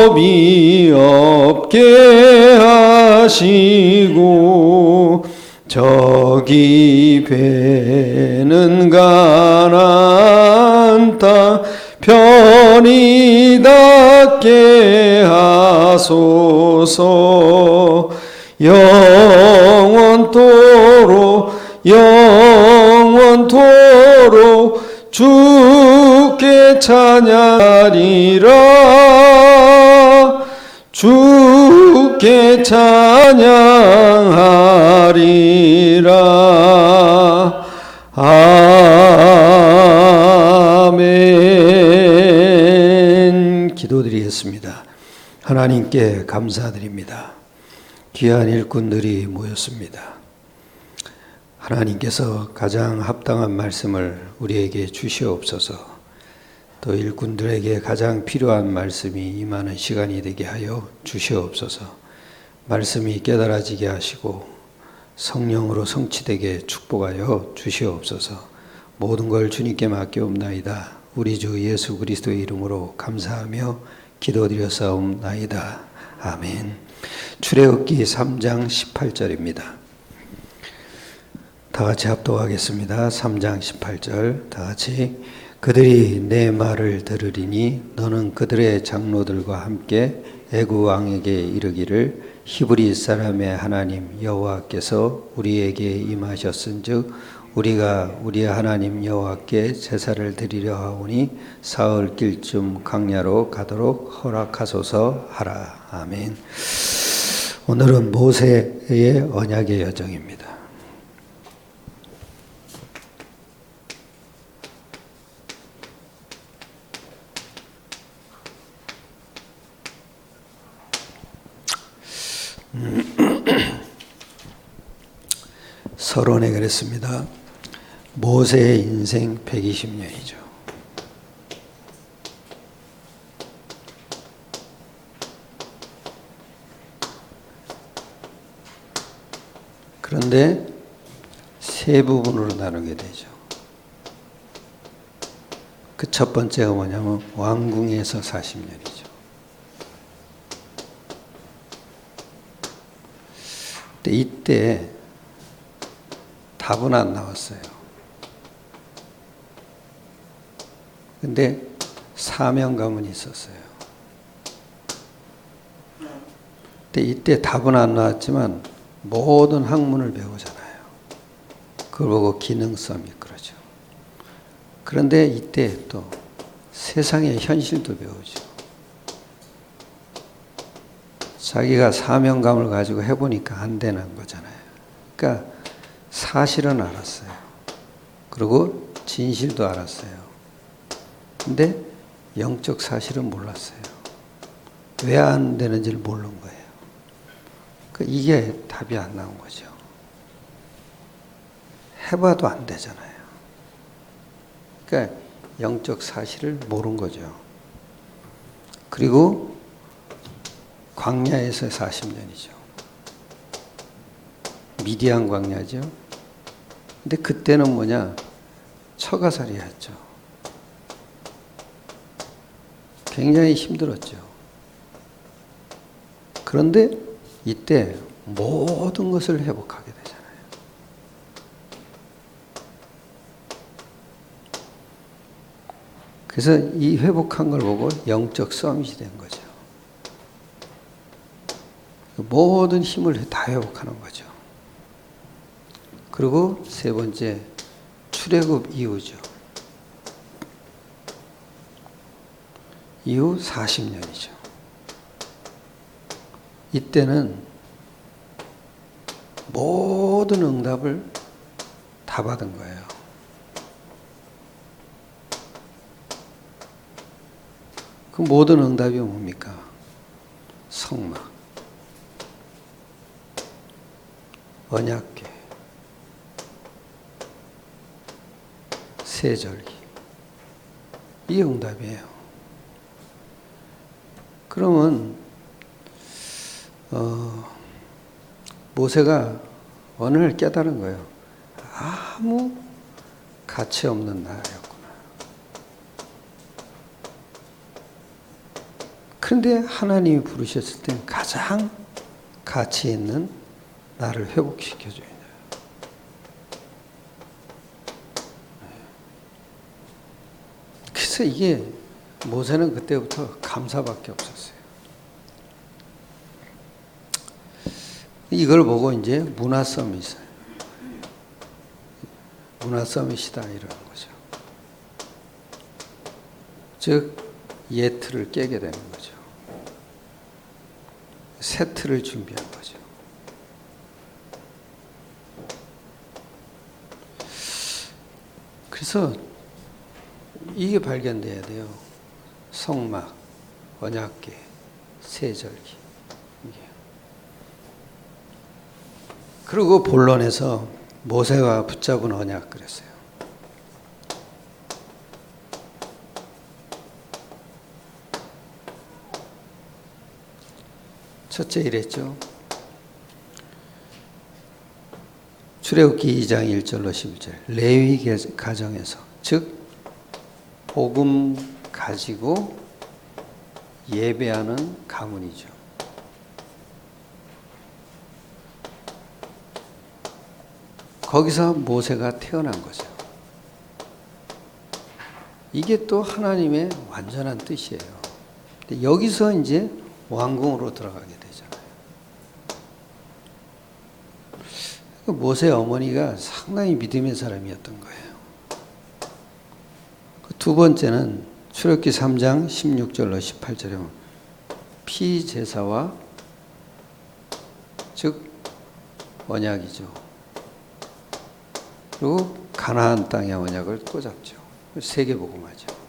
법이 없게 하시고 저기 배는 가나안 땅 편히 닿게 하소서. 영원토록 주께 찬양하리라. 주께 찬양하리라. 아멘. 기도드리겠습니다. 하나님께 감사드립니다. 귀한 일꾼들이 모였습니다. 하나님께서 가장 합당한 말씀을 우리에게 주시옵소서. 또 일꾼들에게 가장 필요한 말씀이 임하는 시간이 되게 하여 주시옵소서. 말씀이 깨달아지게 하시고 성령으로 성취되게 축복하여 주시옵소서. 모든 걸 주님께 맡겨옵나이다. 우리 주 예수 그리스도의 이름으로 감사하며 기도드렸사옵나이다. 아멘. 출애굽기 3장 18절입니다. 다 같이 합독하겠습니다. 3장 18절 다 같이. 그들이 내 말을 들으리니 너는 그들의 장로들과 함께 애굽 왕에게 이르기를 히브리 사람의 하나님 여호와께서 우리에게 임하셨은즉 우리가 우리 하나님 여호와께 제사를 드리려 하오니 사흘 길쯤 광야로 가도록 허락하소서 하라. 아멘. 오늘은 모세의 언약의 여정입니다. 서론에 그랬습니다. 모세의 인생 120년이죠. 그런데 세 부분으로 나누게 되죠. 그 첫 번째가 뭐냐면 왕궁에서 40년이죠. 근데 이때 답은 안 나왔어요. 근데 사명감은 있었어요. 근데 이때 답은 안 나왔지만 모든 학문을 배우잖아요. 그걸 보고 기능성이 그러죠. 그런데 이때 또 세상의 현실도 배우죠. 자기가 사명감을 가지고 해보니까 안 되는 거잖아요. 그러니까 사실은 알았어요. 그리고 진실도 알았어요. 근데 영적 사실은 몰랐어요. 왜 안 되는지를 모르는 거예요. 그러니까 이게 답이 안 나온 거죠. 해봐도 안 되잖아요. 그러니까 영적 사실을 모른 거죠. 그리고 광야에서 40년이죠. 미디안 광야죠. 근데 그때는 뭐냐? 처가살이였죠. 굉장히 힘들었죠. 그런데 이때 모든 것을 회복하게 되잖아요. 그래서 이 회복한 걸 보고 영적 서밋이 된 거죠. 모든 힘을 다 회복하는 거죠. 그리고 세 번째, 출애굽 이후죠. 이후 40년이죠. 이때는 모든 응답을 다 받은 거예요. 그 모든 응답이 뭡니까? 성막, 언약궤, 세절기. 이게 응답이에요. 그러면 모세가 어느 날 깨달은 거예요. 아무 가치 없는 나라였구나. 그런데 하나님이 부르셨을 때 가장 가치 있는 나를 회복시켜줘야 돼요. 그래서 이게 모세는 그때부터 감사밖에 없었어요. 이걸 보고 이제 문화 서밋을 문화 서밋이다 이러는 거죠. 즉 옛 틀을 깨게 되는 거죠. 새 틀을 준비한 거죠. 그래서 이게 발견돼야 돼요. 성막, 언약궤, 세절기. 이게. 그리고 본론에서 모세가 붙잡은 언약 그랬어요. 첫째 이랬죠. 출애굽기 2장 1절로 11절 레위 가정에서 즉 복음 가지고 예배하는 가문이죠. 거기서 모세가 태어난 거죠. 이게 또 하나님의 완전한 뜻이에요. 근데 여기서 이제 왕궁으로 들어가게 되잖아요. 모세 어머니가 상당히 믿음의 사람이었던 거예요. 두 번째는 출애굽기 3장 16절로 18절에 보면 피제사와 즉 언약이죠. 그리고 가나안 땅의 언약을 또 잡죠. 세계복음화죠.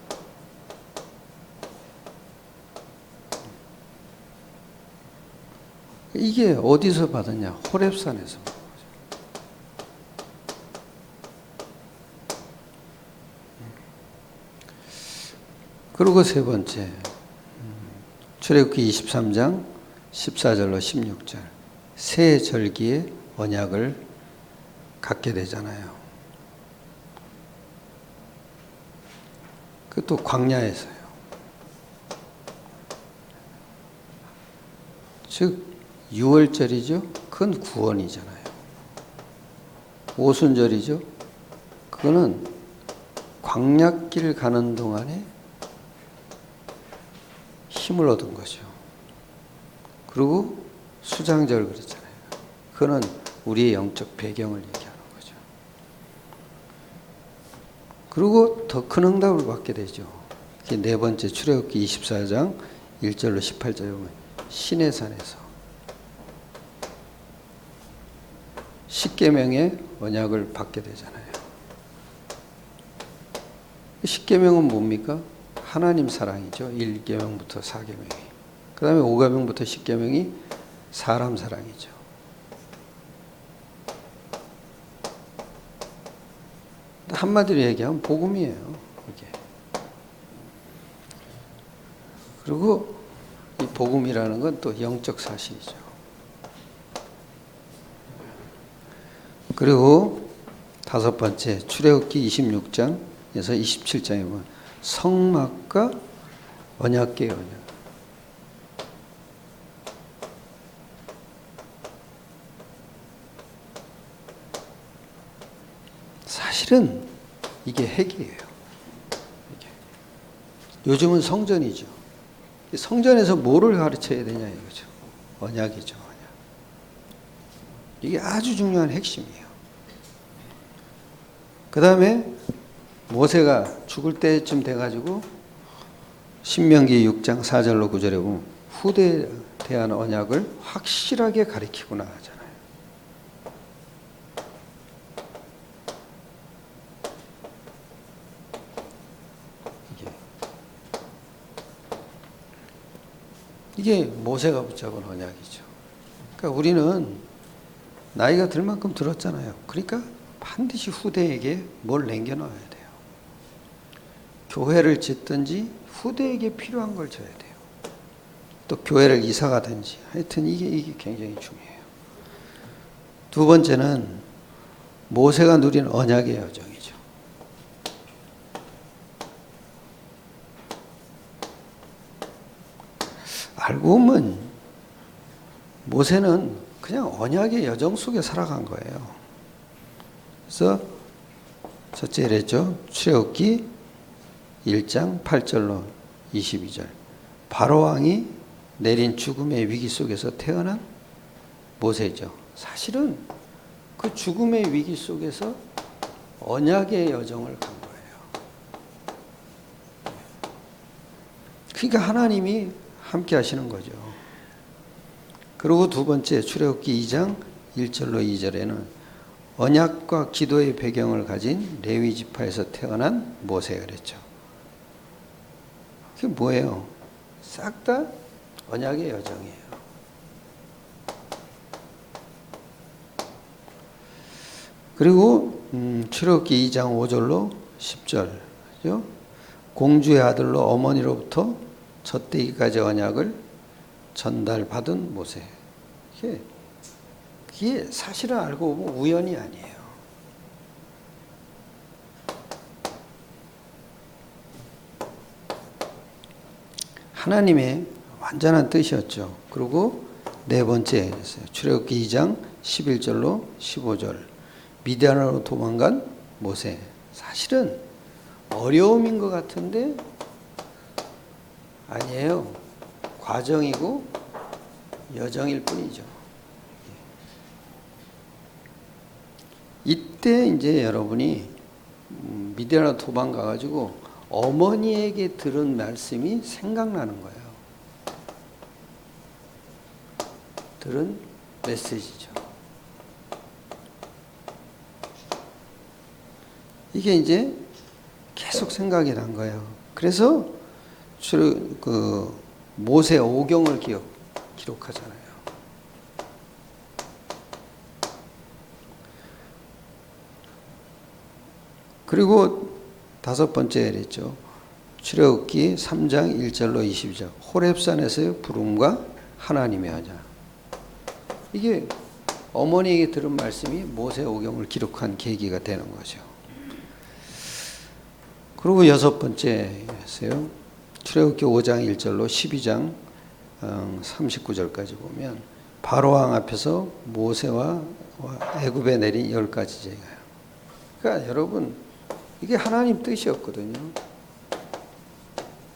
이게 어디서 받았냐? 호렙산에서 받은 거죠. 그리고 세 번째 출애굽기 23장 14절로 16절 새 절기의 언약을 갖게 되잖아요. 그것도 광야에서요. 즉 유월절이죠. 그건 구원이잖아요. 오순절이죠. 그거는 광야길 가는 동안에 힘을 얻은 거죠. 그리고 수장절 그랬잖아요. 그거는 우리의 영적 배경을 얘기하는 거죠. 그리고 더 큰 응답을 받게 되죠. 그게 네 번째 출애굽기 24장 1절로 18절에 보면 시내산에서 십계명의 언약을 받게 되잖아요. 십계명은 뭡니까? 하나님 사랑이죠. 1계명부터 4계명이. 그 다음에 5계명부터 10계명이 사람 사랑이죠. 한마디로 얘기하면 복음이에요. 이게. 그리고 이 복음이라는 건 또 영적 사실이죠. 그리고 다섯 번째 출애굽기 26장에서 27장에 보면 성막과 언약궤의 언약. 사실은 이게 핵이에요. 이게. 요즘은 성전이죠. 성전에서 뭐를 가르쳐야 되냐 이거죠. 언약이죠. 언약. 이게 아주 중요한 핵심이에요. 그 다음에 모세가 죽을 때쯤 돼가지고 신명기 6장 4절로 9절에 보면 후대에 대한 언약을 확실하게 가리키고 나가잖아요. 이게 모세가 붙잡은 언약이죠. 그러니까 우리는 나이가 들 만큼 들었잖아요. 그러니까 반드시 후대에게 뭘 남겨놔야 돼요. 교회를 짓든지 후대에게 필요한 걸 줘야 돼요. 또 교회를 이사 가든지 하여튼 이게 굉장히 중요해요. 두 번째는 모세가 누린 언약의 여정이죠. 알고 보면 모세는 그냥 언약의 여정 속에 살아간 거예요. 그래서 첫째 이랬죠. 출애굽기 1장 8절로 22절. 바로 왕이 내린 죽음의 위기 속에서 태어난 모세죠. 사실은 그 죽음의 위기 속에서 언약의 여정을 간 거예요. 그러니까 하나님이 함께 하시는 거죠. 그리고 두 번째 출애굽기 2장 1절로 2절에는 언약과 기도의 배경을 가진 레위 지파에서 태어난 모세가 그랬죠. 그게 뭐예요? 싹 다 언약의 여정이에요. 그리고 출애굽기 2장 5절로 10절 공주의 아들로 어머니로부터 젖되기까지 언약을 전달받은 모세. 그게 사실은 알고 보면 우연이 아니에요. 하나님의 완전한 뜻이었죠. 그리고 네 번째 출애굽기 2장 11절로 15절 미디안으로 도망간 모세. 사실은 어려움인 것 같은데 아니에요. 과정이고 여정일 뿐이죠. 이때 이제 여러분이 미디안으로 도망가가지고 어머니에게 들은 말씀이 생각나는 거예요. 들은 메시지죠. 이게 이제 계속 생각이 난 거예요. 그래서 모세 오경을 기록하잖아요. 그리고 다섯 번째 그랬죠. 출애굽기 3장 1절로 22절 호렙산에서의 부름과 하나님의 하자. 이게 어머니에게 들은 말씀이 모세 오경을 기록한 계기가 되는 거죠. 그리고 여섯 번째였어요. 출애굽기 5장 1절로 12장 39절까지 보면 바로왕 앞에서 모세와 애굽에 내린 10가지 제가요. 그러니까 여러분 이게 하나님 뜻이었거든요.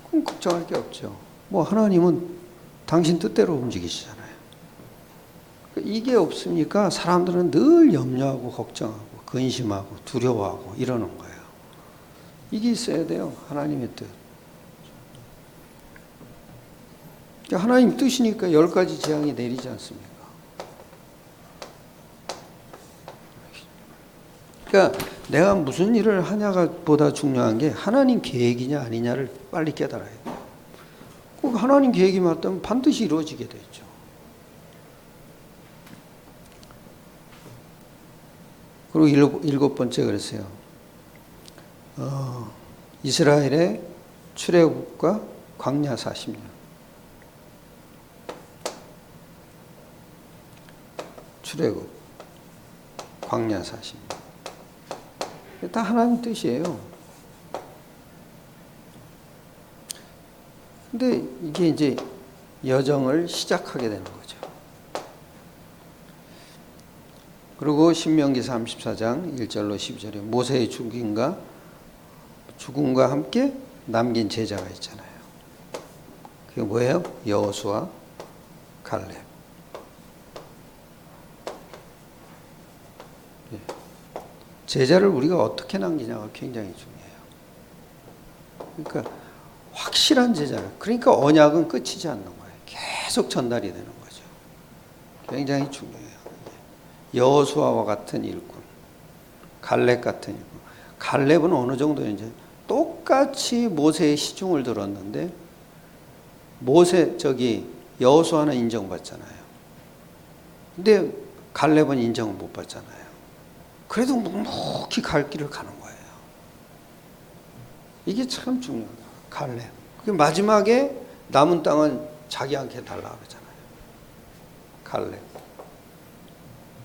그럼 걱정할 게 없죠. 뭐 하나님은 당신 뜻대로 움직이시잖아요. 이게 없으니까 사람들은 늘 염려하고 걱정하고 근심하고 두려워하고 이러는 거예요. 이게 있어야 돼요. 하나님의 뜻. 하나님 뜻이니까 10가지 재앙이 내리지 않습니까? 그러니까 내가 무슨 일을 하냐가 보다 중요한 게 하나님 계획이냐 아니냐를 빨리 깨달아야 돼요. 꼭 하나님 계획이 맞다면 반드시 이루어지게 되죠. 그리고 일곱 번째 그랬어요. 이스라엘의 출애굽과 광야 40년. 출애굽, 광야 40년. 다 하나님 뜻이에요. 근데 이게 이제 여정을 시작하게 되는 거죠. 그리고 신명기 34장 1절로 12절에 모세의 죽음과 함께 남긴 제자가 있잖아요. 그게 뭐예요? 여호수아, 갈렙. 제자를 우리가 어떻게 남기냐가 굉장히 중요해요. 그러니까 확실한 제자를, 그러니까 언약은 끝이지 않는 거예요. 계속 전달이 되는 거죠. 굉장히 중요해요. 여호수아와 같은 일꾼, 갈렙 같은 일꾼. 갈렙은 어느 정도 이제 똑같이 모세의 시중을 들었는데 여호수아는 인정받잖아요. 근데 갈렙은 인정을 못 받잖아요. 그래도 묵묵히 갈 길을 가는 거예요. 이게 참 중요하다. 갈렙. 마지막에 남은 땅은 자기한테 달라 그러잖아요.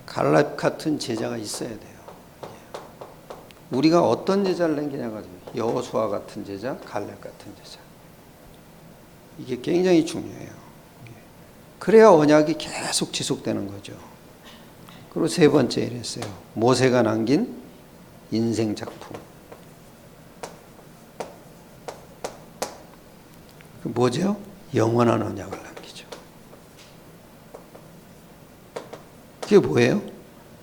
갈렙 같은 제자가 있어야 돼요. 우리가 어떤 제자를 남기냐가 여호수아 같은 제자, 갈렙 같은 제자. 이게 굉장히 중요해요. 그래야 언약이 계속 지속되는 거죠. 그리고 세 번째 이랬어요. 모세가 남긴 인생 작품. 그 뭐죠? 영원한 언약을 남기죠. 그게 뭐예요?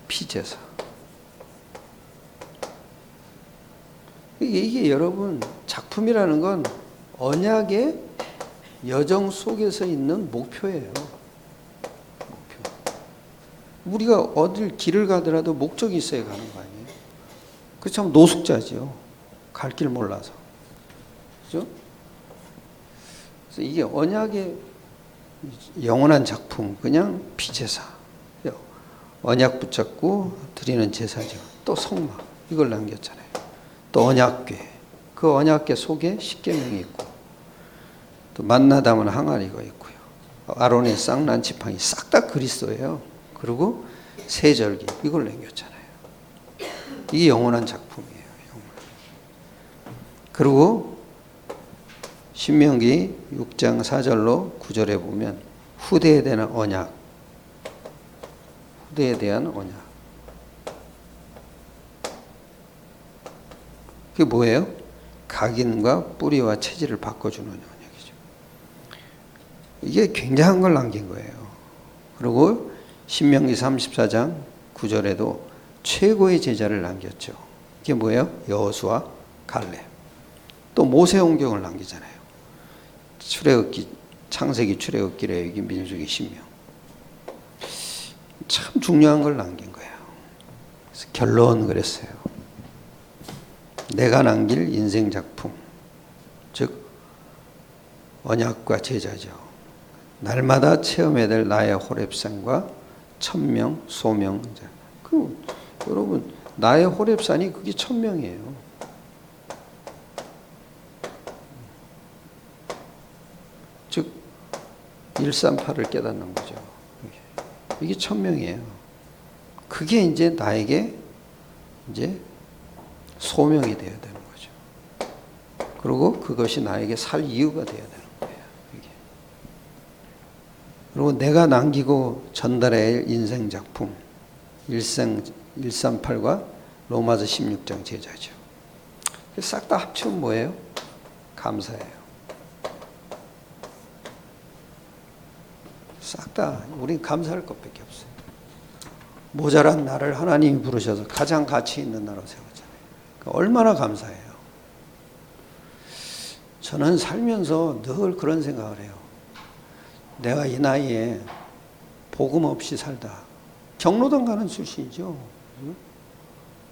피제사. 이게 여러분 작품이라는 건 언약의 여정 속에서 있는 목표예요. 목표. 우리가 어딜 길을 가더라도 목적이 있어야 가는 거 아니에요? 그 참 노숙자죠. 갈 길 몰라서. 그죠? 그래서 이게 언약의 영원한 작품, 그냥 피제사. 언약 붙잡고 드리는 제사죠. 또 성막, 이걸 남겼잖아요. 또 언약궤, 그 언약궤 속에 십계명이 있고, 또 만나 담은 항아리가 있고요. 아론의 쌍난 지팡이 싹 다 그리스도예요. 그리고 세절기, 이걸 남겼잖아요. 이게 영원한 작품이에요. 영원한. 그리고 신명기 6장 4절로 9절에 보면 후대에 대한 언약, 후대에 대한 언약. 그게 뭐예요? 각인과 뿌리와 체질을 바꿔주는 언약이죠. 이게 굉장한 걸 남긴 거예요. 그리고 신명기 34장 9절에도 최고의 제자를 남겼죠. 이게 뭐예요? 여호수아, 갈렙. 또 모세오경을 남기잖아요. 출애굽기, 창세기, 출애굽기, 레위기, 민수기, 신명. 참 중요한 걸 남긴 거예요. 그래서 결론 그랬어요. 내가 남길 인생 작품, 즉 언약과 제자죠. 날마다 체험해야 될 나의 호렙산과 천명, 소명. 여러분 나의 호렙산이 그게 천명이에요. 즉 138을 깨닫는 거죠. 이게 천명이에요. 그게 이제 나에게 이제 소명이 되어야 되는 거죠. 그리고 그것이 나에게 살 이유가 되어야 되는 거예요. 이게. 그리고 내가 남기고 전달해야 할 인생 작품 138과 로마서 16장 제자죠. 싹 다 합치면 뭐예요? 감사예요. 싹 다 우린 감사할 것밖에 없어요. 모자란 나를 하나님이 부르셔서 가장 가치 있는 나로 세우잖아요. 그러니까 얼마나 감사해요. 저는 살면서 늘 그런 생각을 해요. 내가 이 나이에 복음 없이 살다. 경로당 가는 출신이죠.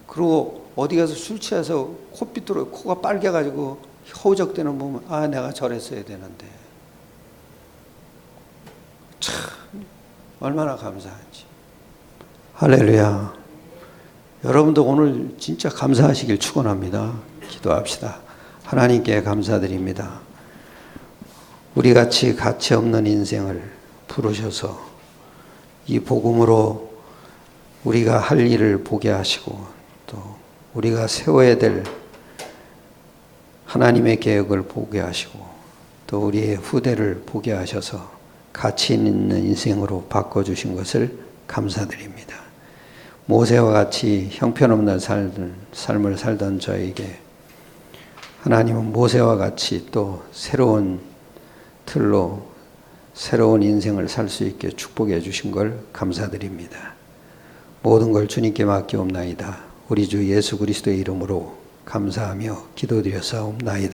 그리고 어디 가서 술 취해서 콧빛으로 코가 빨개가지고 허우적대는 거 보면 아 내가 저랬어야 되는데 참 얼마나 감사한지. 할렐루야. 여러분도 오늘 진짜 감사하시길 축원합니다. 기도합시다. 하나님께 감사드립니다. 우리 같이 가치 없는 인생을 부르셔서 이 복음으로 우리가 할 일을 보게 하시고 또 우리가 세워야 될 하나님의 계획을 보게 하시고 또 우리의 후대를 보게 하셔서 가치 있는 인생으로 바꿔주신 것을 감사드립니다. 모세와 같이 형편없는 삶을 살던 저에게 하나님은 모세와 같이 또 새로운 틀로 새로운 인생을 살 수 있게 축복해 주신 걸 감사드립니다. 모든 걸 주님께 맡기옵나이다. 우리 주 예수 그리스도의 이름으로 감사하며 기도드렸사옵나이다.